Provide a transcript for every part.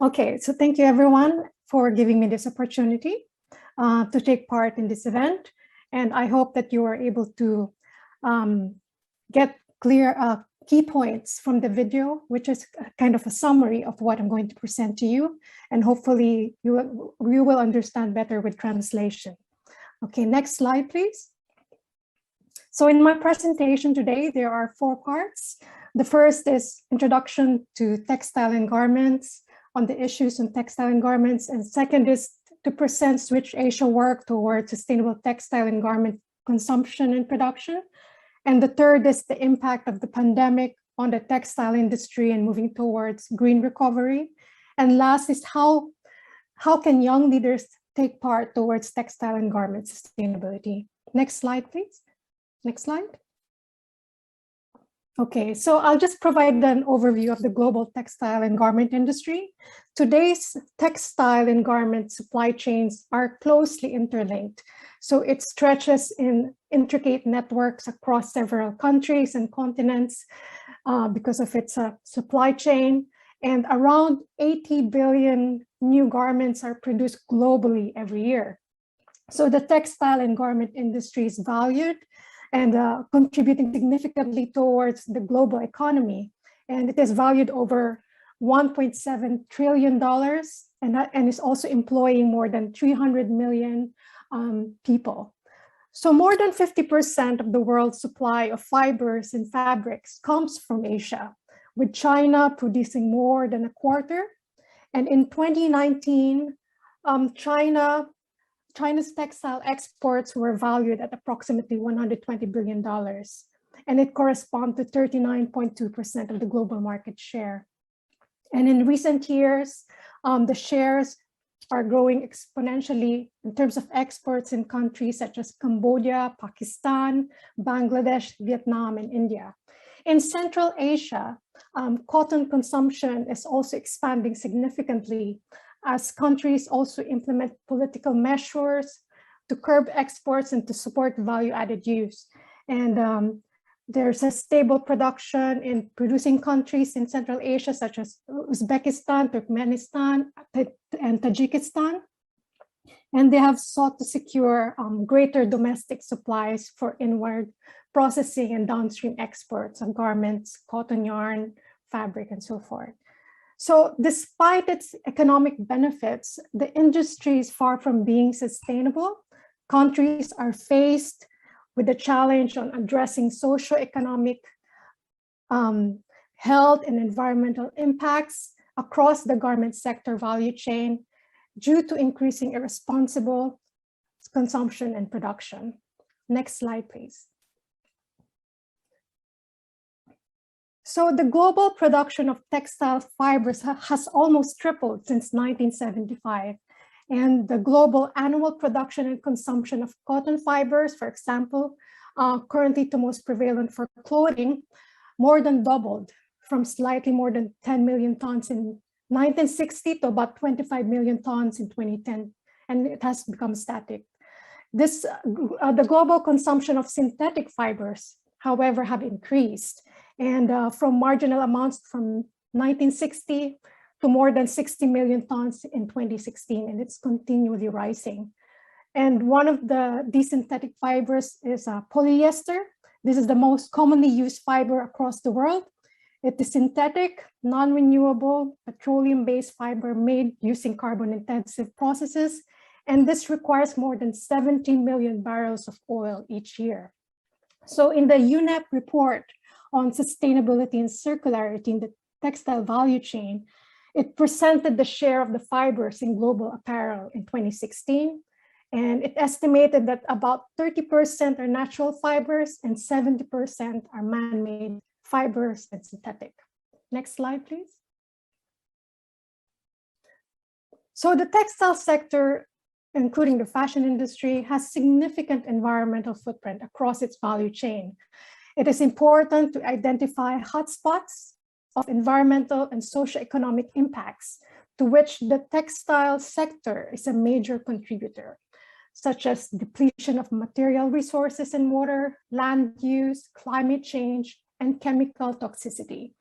Okay, so thank you everyone for giving me this opportunity to take part in this event. And I hope that you are able to get clear key points from the video, which is kind of a summary of what I'm going to present to you. And hopefully you will understand better with translation. Okay, next slide, please. So in my presentation today, there are 4 parts. The first is introduction to textile and garments, on the issues in textile and garments. And second is to present SWITCH Asia work towards sustainable textile and garment consumption and production. And the third is the impact of the pandemic on the textile industry and moving towards green recovery. And last is how can young leaders take part towards textile and garment sustainability. Next slide, please. Next slide. Okay, so I'll just provide an overview of the global textile and garment industry. Today's textile and garment supply chains are closely interlinked. So it stretches in intricate networks across several countries and continents because of its supply chain. And around 80 billion new garments are produced globally every year. So the textile and garment industry is valued and contributing significantly towards the global economy. And it is valued over $1.7 trillion and is also employing more than 300 million people. So more than 50% of the world's supply of fibers and fabrics comes from Asia, with China producing more than a quarter. And in 2019, China's textile exports were valued at approximately $120 billion, and it corresponds to 39.2% of the global market share. And in recent years, the shares are growing exponentially in terms of exports in countries such as Cambodia, Pakistan, Bangladesh, Vietnam, and India. In Central Asia, cotton consumption is also expanding significantly as countries also implement political measures to curb exports and to support value-added use. And there's a stable production in producing countries in Central Asia, such as Uzbekistan, Turkmenistan, and Tajikistan. And they have sought to secure greater domestic supplies for inward processing and downstream exports of garments, cotton yarn, fabric, and so forth. So despite its economic benefits, the industry is far from being sustainable. Countries are faced with the challenge on addressing socioeconomic, health and environmental impacts across the garment sector value chain due to increasing irresponsible consumption and production. Next slide, please. So the global production of textile fibers has almost tripled since 1975. And the global annual production and consumption of cotton fibers, for example, currently the most prevalent for clothing, more than doubled from slightly more than 10 million tons in 1960 to about 25 million tons in 2010. And it has become static. The global consumption of synthetic fibers, however, have increased. And from marginal amounts from 1960 to more than 60 million tons in 2016, and it's continually rising. And one of these synthetic fibers is polyester. This is the most commonly used fiber across the world. It is synthetic, non-renewable, petroleum-based fiber made using carbon-intensive processes, and this requires more than 17 million barrels of oil each year. So in the UNEP report on sustainability and circularity in the textile value chain, it presented the share of the fibers in global apparel in 2016, and it estimated that about 30% are natural fibers and 70% are man-made fibers and synthetic. Next slide, please. So the textile sector, including the fashion industry, has significant environmental footprint across its value chain. It is important to identify hotspots of environmental and socioeconomic impacts to which the textile sector is a major contributor, such as depletion of material resources and water, land use, climate change, and chemical toxicity.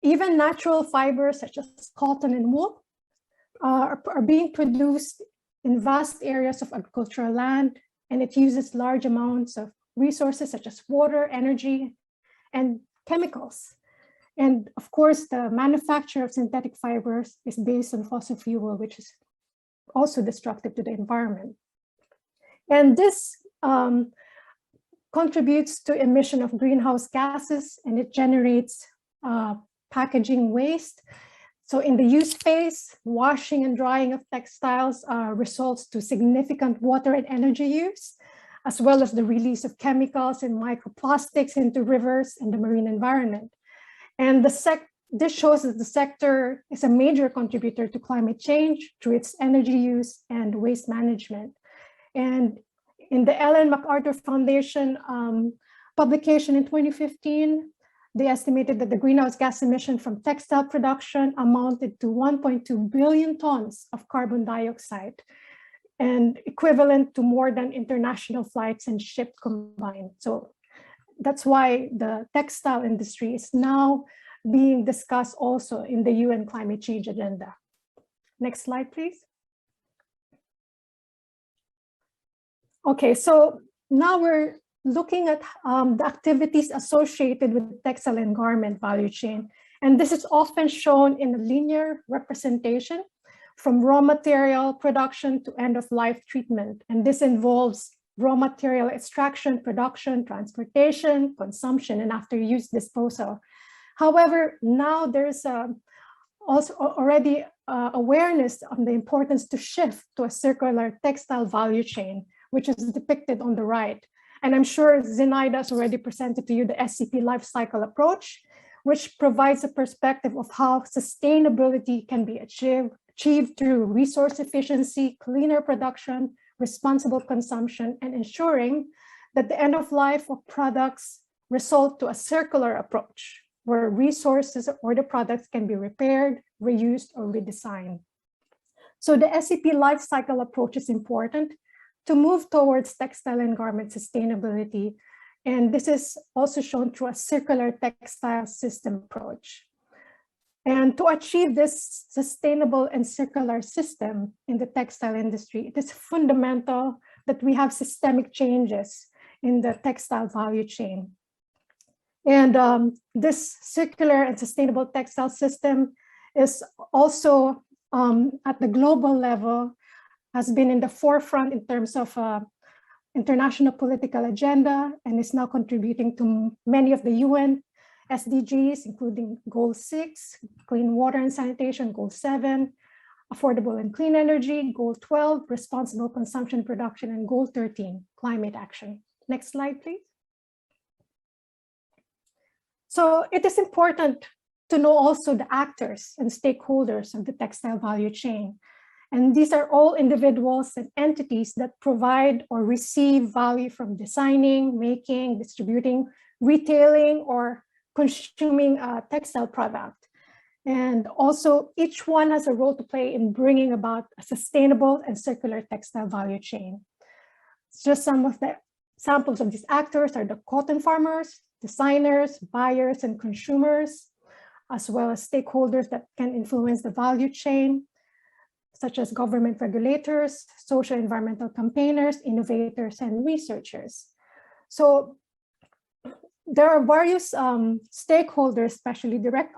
even natural fibers such as cotton and wool are being produced in vast areas of agricultural land, and it uses large amounts of resources such as water, energy, and chemicals. And of course, the manufacture of synthetic fibers is based on fossil fuel, which is also destructive to the environment. And this contributes to emission of greenhouse gases, and it generates packaging waste. So in the use phase, washing and drying of textiles results to significant water and energy use, as well as the release of chemicals and microplastics into rivers and the marine environment. And this shows that the sector is a major contributor to climate change through its energy use and waste management. And in the Ellen MacArthur Foundation publication in 2015, they estimated that the greenhouse gas emission from textile production amounted to 1.2 billion tons of carbon dioxide, and equivalent to more than international flights and ships combined. So that's why the textile industry is now being discussed also in the UN climate change agenda. Next slide, please. Okay, so now we're looking at the activities associated with the textile and garment value chain. And this is often shown in a linear representation from raw material production to end-of-life treatment. And this involves raw material extraction, production, transportation, consumption, and after-use disposal. However, now there's also already awareness on the importance to shift to a circular textile value chain, which is depicted on the right. And I'm sure Zenaida has already presented to you the SCP life cycle approach, which provides a perspective of how sustainability can be achieved through resource efficiency, cleaner production, responsible consumption, and ensuring that the end of life of products result to a circular approach, where resources or the products can be repaired, reused, or redesigned. So the SCP life cycle approach is important to move towards textile and garment sustainability. And this is also shown through a circular textile system approach. And to achieve this sustainable and circular system in the textile industry, it is fundamental that we have systemic changes in the textile value chain. And this circular and sustainable textile system is also at the global level, has been in the forefront in terms of international political agenda, and is now contributing to many of the UN SDGs, including Goal 6, Clean Water and Sanitation, Goal 7, Affordable and Clean Energy, Goal 12, Responsible Consumption Production, and Goal 13, Climate Action. Next slide, please. So it is important to know also the actors and stakeholders of the textile value chain. And these are all individuals and entities that provide or receive value from designing, making, distributing, retailing, or consuming a textile product. And also each one has a role to play in bringing about a sustainable and circular textile value chain. Just some of the examples of these actors are the cotton farmers, designers, buyers, and consumers, as well as stakeholders that can influence the value chain, such as government regulators, social environmental campaigners, innovators, and researchers. So there are various stakeholders, especially direct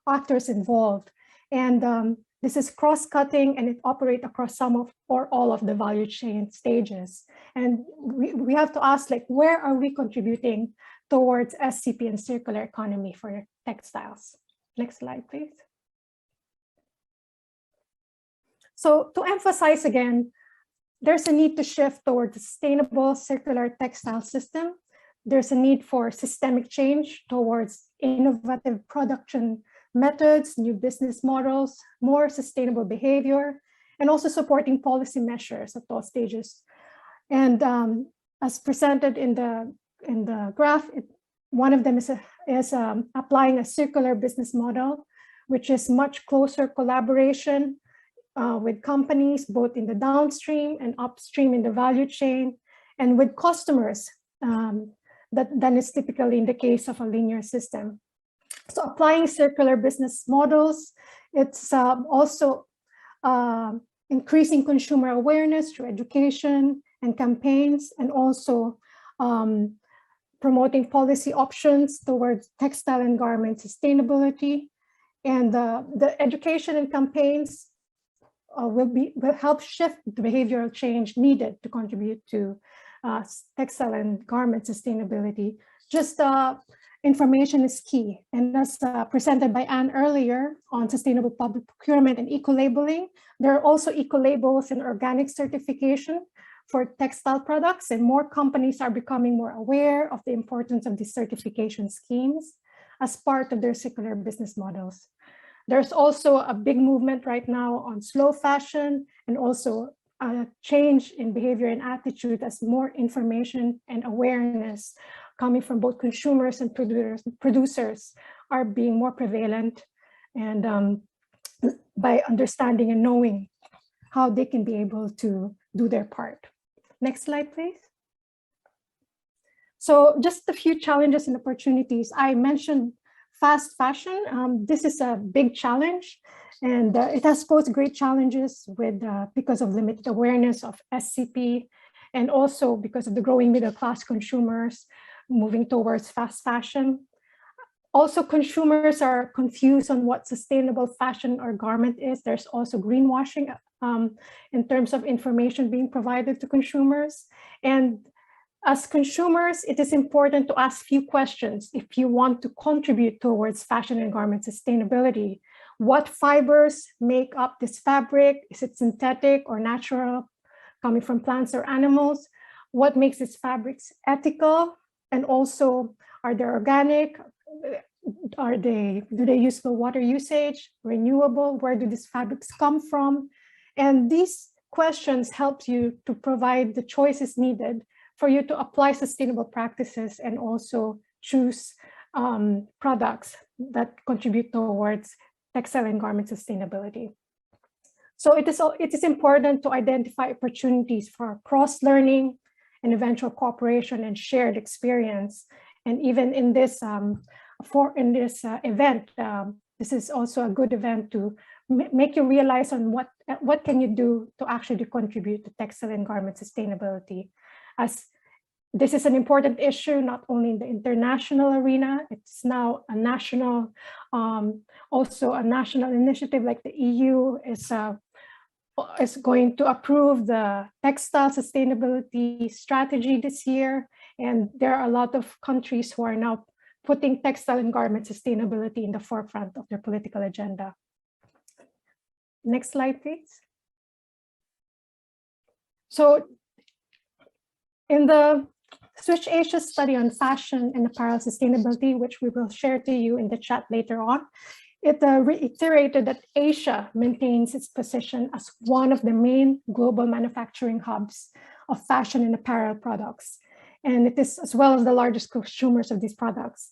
actors involved. And this is cross-cutting, and it operates across some of or all of the value chain stages. And we have to ask, like, where are we contributing towards SCP and circular economy for textiles? Next slide, please. So to emphasize again, there's a need to shift towards a sustainable circular textile system. There's a need for systemic change towards innovative production methods, new business models, more sustainable behavior, and also supporting policy measures at all stages. And as presented in the graph, one of them is applying a circular business model, which is much closer collaboration with companies, both in the downstream and upstream in the value chain, and with customers than is typically in the case of a linear system. So applying circular business models, it's also increasing consumer awareness through education and campaigns, and also promoting policy options towards textile and garment sustainability. And the education and campaigns will help shift the behavioral change needed to contribute to textile and garment sustainability. Just information is key. And as presented by Anne earlier on sustainable public procurement and eco-labeling, there are also eco-labels and organic certification for textile products, and more companies are becoming more aware of the importance of these certification schemes as part of their circular business models. There's also a big movement right now on slow fashion, and also a change in behavior and attitude as more information and awareness coming from both consumers and producers are being more prevalent, and by understanding and knowing how they can be able to do their part. Next slide, please. So just a few challenges and opportunities. I mentioned fast fashion. This is a big challenge, and it has posed great challenges because of limited awareness of SCP, and also because of the growing middle class consumers moving towards fast fashion. Also, consumers are confused on what sustainable fashion or garment is. There's also greenwashing in terms of information being provided to consumers. And as consumers, it is important to ask few questions if you want to contribute towards fashion and garment sustainability. What fibers make up this fabric? Is it synthetic or natural, coming from plants or animals? What makes these fabrics ethical? And also, are they organic? Do they use low water usage, renewable? Where do these fabrics come from? And these questions help you to provide the choices needed for you to apply sustainable practices and also choose products that contribute towards textile and garment sustainability. So it is important to identify opportunities for cross-learning and eventual cooperation and shared experience. And even in this event, this is also a good event to make you realize on what can you do to actually contribute to textile and garment sustainability. As this is an important issue, not only in the international arena, it's now a national, also a national initiative, like the EU is going to approve the textile sustainability strategy this year. And there are a lot of countries who are now putting textile and garment sustainability in the forefront of their political agenda. Next slide, please. So in the SWITCH Asia study on fashion and apparel sustainability, which we will share to you in the chat later on, it reiterated that Asia maintains its position as one of the main global manufacturing hubs of fashion and apparel products. And it is as well as the largest consumers of these products.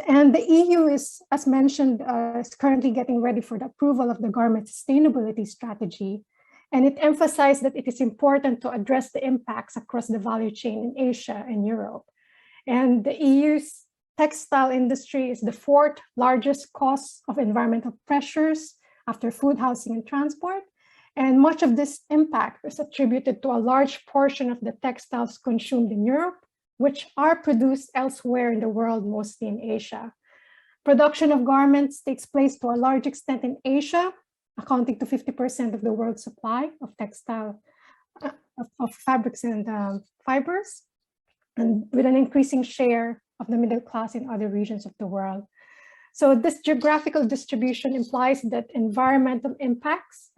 And the EU is, as mentioned, is currently getting ready for the approval of the garment sustainability strategy. And it emphasized that it is important to address the impacts across the value chain in Asia and Europe. And the EU's textile industry is the fourth largest cause of environmental pressures after food, housing, and transport. And much of this impact is attributed to a large portion of the textiles consumed in Europe, which are produced elsewhere in the world, mostly in Asia. Production of garments takes place to a large extent in Asia, accounting to 50% of the world's supply of textile, of fabrics and fibers, and with an increasing share of the middle class in other regions of the world. So this geographical distribution implies that environmental impacts,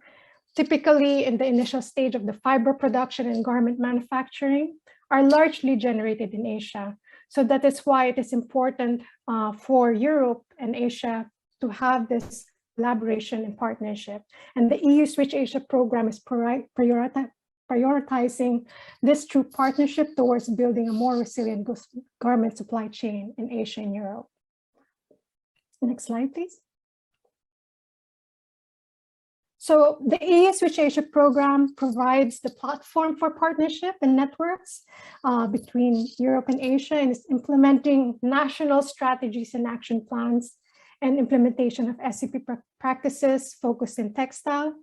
typically in the initial stage of the fiber production and garment manufacturing, are largely generated in Asia. So that is why it is important for Europe and Asia to have this collaboration and partnership. And the EU SWITCH Asia program is prioritizing this true partnership towards building a more resilient garment supply chain in Asia and Europe. Next slide, please. So the EU SWITCH Asia program provides the platform for partnership and networks between Europe and Asia, and is implementing national strategies and action plans and implementation of SCP practices focused in textile.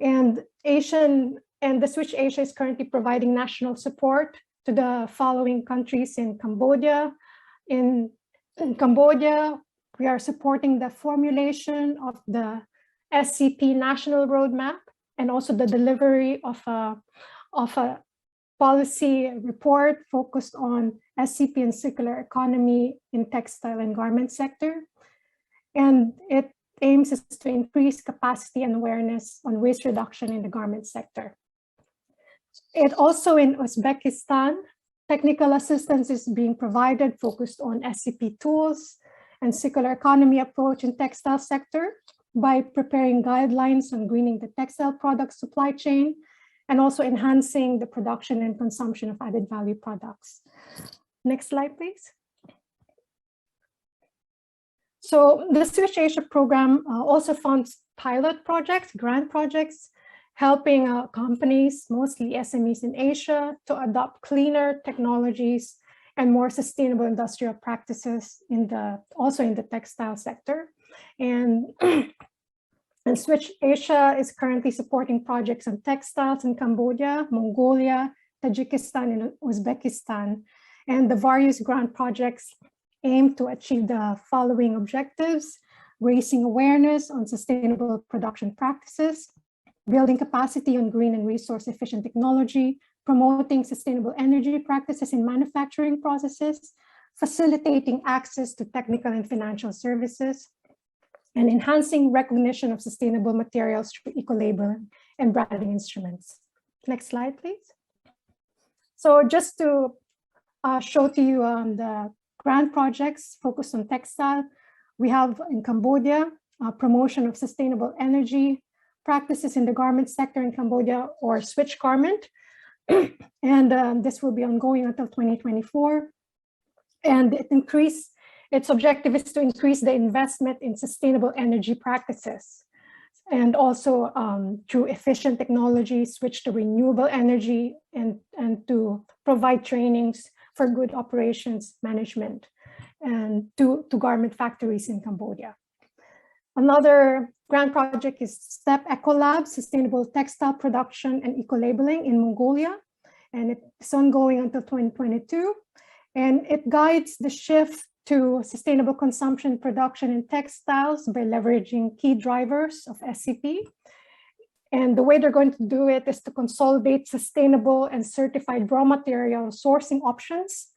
And the Switch Asia is currently providing national support to the following countries in Cambodia. In Cambodia, we are supporting the formulation of the SCP national roadmap and also the delivery of a policy report focused on SCP and circular economy in textile and garment sector. And it aims to increase capacity and awareness on waste reduction in the garment sector. It also in Uzbekistan, technical assistance is being provided focused on SCP tools and circular economy approach in textile sector by preparing guidelines on greening the textile product supply chain and also enhancing the production and consumption of added value products. Next slide, please. So the Switch Asia program also funds pilot projects, grant projects, helping companies, mostly SMEs in Asia, to adopt cleaner technologies and more sustainable industrial practices also in the textile sector. And Switch Asia is currently supporting projects on textiles in Cambodia, Mongolia, Tajikistan, and Uzbekistan. And the various grant projects aim to achieve the following objectives: raising awareness on sustainable production practices, building capacity on green and resource efficient technology, promoting sustainable energy practices in manufacturing processes, facilitating access to technical and financial services, and enhancing recognition of sustainable materials through eco-labeling and branding instruments. Next slide, please. So just to show to you the grant projects focused on textile, we have in Cambodia, promotion of sustainable energy practices in the garment sector in Cambodia, or Switch Garment. And this will be ongoing until 2024. And its objective is to increase the investment in sustainable energy practices, and also through efficient technology, switch to renewable energy, and to provide trainings for good operations management and to garment factories in Cambodia. Another grant project is STEP Ecolab, Sustainable Textile Production and Eco-Labeling in Mongolia, and it's ongoing until 2022. And it guides the shift to sustainable consumption production in textiles by leveraging key drivers of SCP. And the way they're going to do it is to consolidate sustainable and certified raw material sourcing options,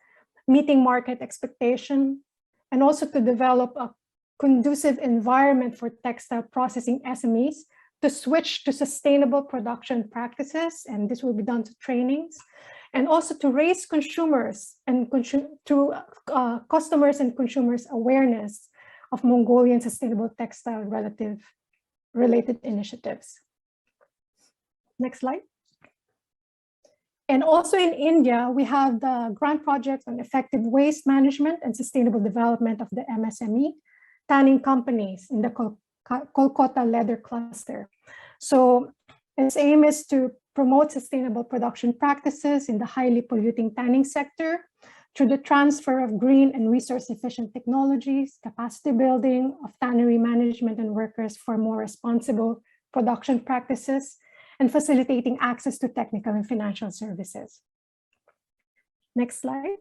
meeting market expectation, and also to develop a conducive environment for textile processing SMEs to switch to sustainable production practices. And this will be done through trainings, and also to raise consumers and customers and consumers awareness of Mongolian sustainable textile related initiatives. Next slide. And also in India, we have the grant project on effective waste management and sustainable development of the MSME tanning companies in the Kolkata leather cluster. So its aim is to promote sustainable production practices in the highly polluting tanning sector through the transfer of green and resource efficient technologies, capacity building of tannery management and workers for more responsible production practices, and facilitating access to technical and financial services. Next slide.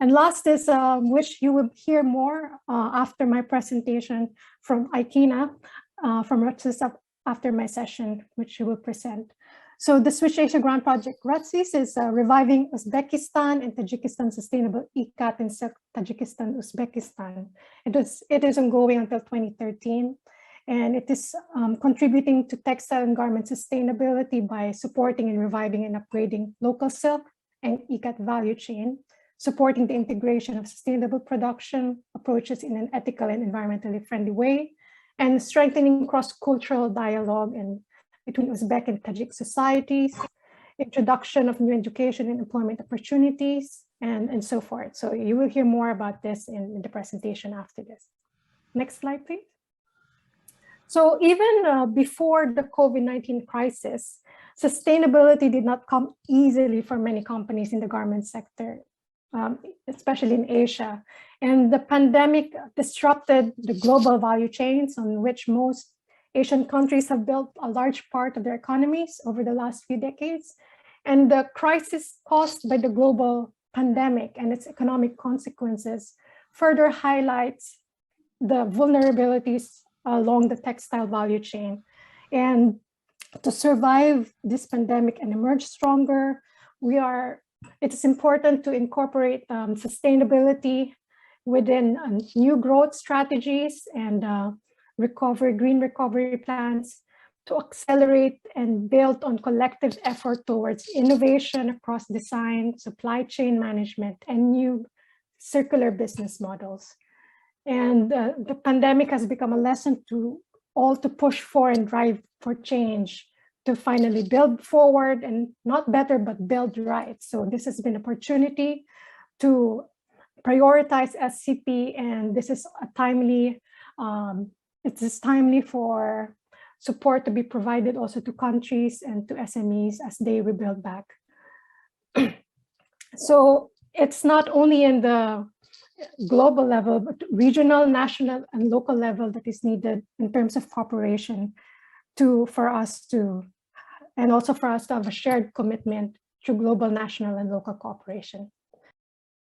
And last is which you will hear more after my presentation from Aikina, after my session, which she will present. So the Switch Asia Grant Project RUTSIS is reviving Uzbekistan and Tajikistan sustainable ICAT in Tajikistan, Uzbekistan. It is ongoing until 2013. And it is contributing to textile and garment sustainability by supporting and reviving and upgrading local silk and ICAT value chain, supporting the integration of sustainable production approaches in an ethical and environmentally friendly way, and strengthening cross-cultural dialogue between Uzbek and Tajik societies, introduction of new education and employment opportunities, and so forth. So you will hear more about this in the presentation after this. Next slide, please. So even before the COVID-19 crisis, sustainability did not come easily for many companies in the garment sector especially in Asia. And the pandemic disrupted the global value chains on which most Asian countries have built a large part of their economies over the last few decades. And the crisis caused by the global pandemic and its economic consequences further highlights the vulnerabilities along the textile value chain. And to survive this pandemic and emerge stronger, it is important to incorporate sustainability within new growth strategies and green recovery plans to accelerate and build on collective effort towards innovation across design, supply chain management, and new circular business models. And the pandemic has become a lesson to all to push for and drive for change, to finally build forward and not better, but build right. So this has been an opportunity to prioritize SCP, and this is a timely, it is timely for support to be provided also to countries and to SMEs as they rebuild back. So it's not only in the global level, but regional, national, and local level that is needed in terms of cooperation for us to have a shared commitment to global, national, and local cooperation.